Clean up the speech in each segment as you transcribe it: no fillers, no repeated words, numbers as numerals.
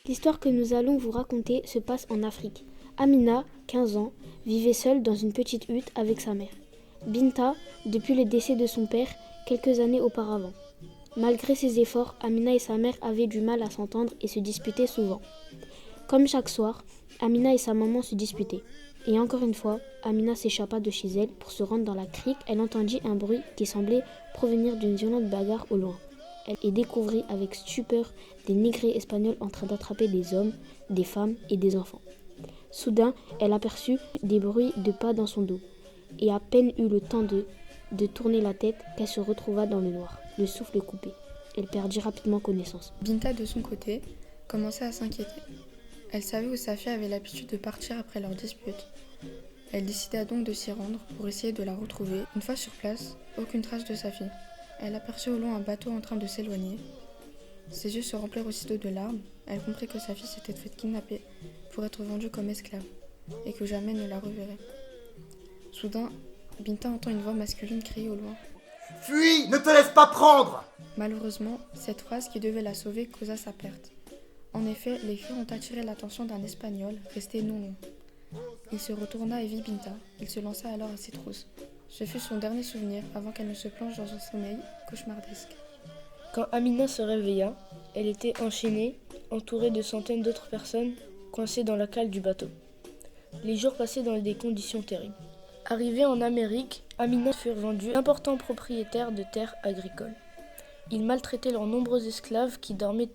L'histoire que nous allons vous raconter se passe en Afrique. Amina, 15 ans, vivait seule dans une petite hutte avec sa mère. Binta, depuis le décès de son père, quelques années auparavant. Malgré ses efforts, Amina et sa mère avaient du mal à s'entendre et se disputaient souvent. Comme chaque soir, Amina et sa maman se disputaient. Et encore une fois, Amina s'échappa de chez elle pour se rendre dans la crique. Elle entendit un bruit qui semblait provenir d'une violente bagarre au loin. Elle découvrit avec stupeur des négrés espagnols en train d'attraper des hommes, des femmes et des enfants. Soudain, elle aperçut des bruits de pas dans son dos. Et à peine eut le temps de tourner la tête qu'elle se retrouva dans le noir, le souffle coupé. Elle perdit rapidement connaissance. Binta, de son côté, commençait à s'inquiéter. Elle savait où sa fille avait l'habitude de partir après leur dispute. Elle décida donc de s'y rendre pour essayer de la retrouver. Une fois sur place, aucune trace de sa fille. Elle aperçut au loin un bateau en train de s'éloigner. Ses yeux se remplirent aussitôt de larmes. Elle comprit que sa fille s'était faite kidnapper pour être vendue comme esclave et que jamais ne la reverrait. Soudain, Binta entend une voix masculine crier au loin. « Fuis, ne te laisse pas prendre !» Malheureusement, cette phrase qui devait la sauver causa sa perte. En effet, les cris ont attiré l'attention d'un Espagnol resté non loin. Il se retourna et vit Binta. Il se lança alors à ses trousses. Ce fut son dernier souvenir avant qu'elle ne se plonge dans un sommeil cauchemardesque. Quand Amina se réveilla, elle était enchaînée, entourée de centaines d'autres personnes, coincées dans la cale du bateau. Les jours passaient dans des conditions terribles. Arrivée en Amérique, Amina fut vendue à d'importants propriétaires de terres agricoles. Ils maltraitaient leurs nombreux esclaves qui dormaient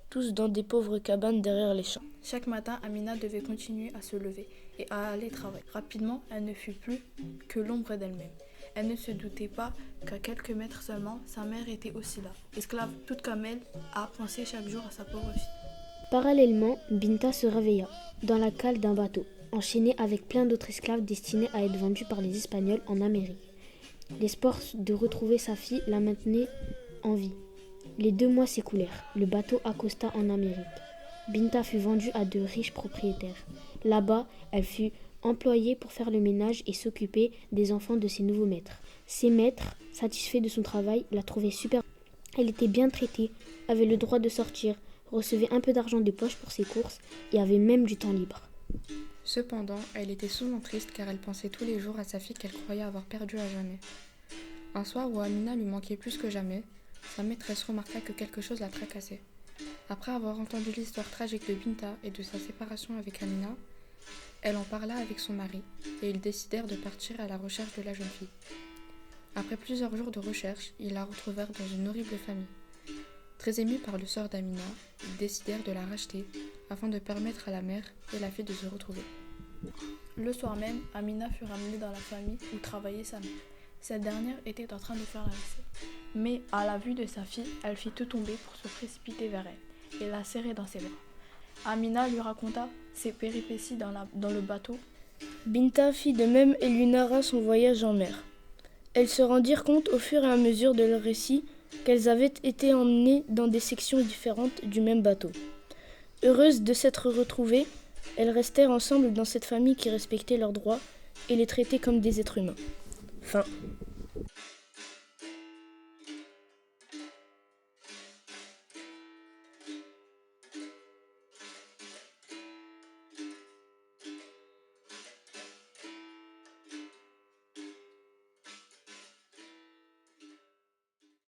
tous dans des pauvres cabanes derrière les champs. Chaque matin, Amina devait continuer à se lever et à aller travailler. Rapidement, elle ne fut plus que l'ombre d'elle-même. Elle ne se doutait pas qu'à quelques mètres seulement, sa mère était aussi là, esclave toute comme elle, à penser chaque jour à sa pauvre fille. Parallèlement, Binta se réveilla, dans la cale d'un bateau, enchaînée avec plein d'autres esclaves destinés à être vendus par les Espagnols en Amérique. L'espoir de retrouver sa fille la maintenait en vie. Les 2 mois s'écoulèrent. Le bateau accosta en Amérique. Binta fut vendue à de riches propriétaires. Là-bas, elle fut employée pour faire le ménage et s'occuper des enfants de ses nouveaux maîtres. Ses maîtres, satisfaits de son travail, la trouvaient super. Elle était bien traitée, avait le droit de sortir, recevait un peu d'argent de poche pour ses courses et avait même du temps libre. Cependant, elle était souvent triste car elle pensait tous les jours à sa fille qu'elle croyait avoir perdue à jamais. Un soir où Amina lui manquait plus que jamais, sa maîtresse remarqua que quelque chose la tracassait. Après avoir entendu l'histoire tragique de Binta et de sa séparation avec Amina, elle en parla avec son mari et ils décidèrent de partir à la recherche de la jeune fille. Après plusieurs jours de recherche, ils la retrouvèrent dans une horrible famille. Très émus par le sort d'Amina, ils décidèrent de la racheter afin de permettre à la mère et la fille de se retrouver. Le soir même, Amina fut ramenée dans la famille où travaillait sa mère. Cette dernière était en train de faire la vaisselle. Mais à la vue de sa fille, elle fit tout tomber pour se précipiter vers elle et la serrer dans ses bras. Amina lui raconta ses péripéties dans le bateau. Binta fit de même et lui narra son voyage en mer. Elles se rendirent compte au fur et à mesure de leur récit qu'elles avaient été emmenées dans des sections différentes du même bateau. Heureuses de s'être retrouvées, elles restèrent ensemble dans cette famille qui respectait leurs droits et les traitait comme des êtres humains. Fin.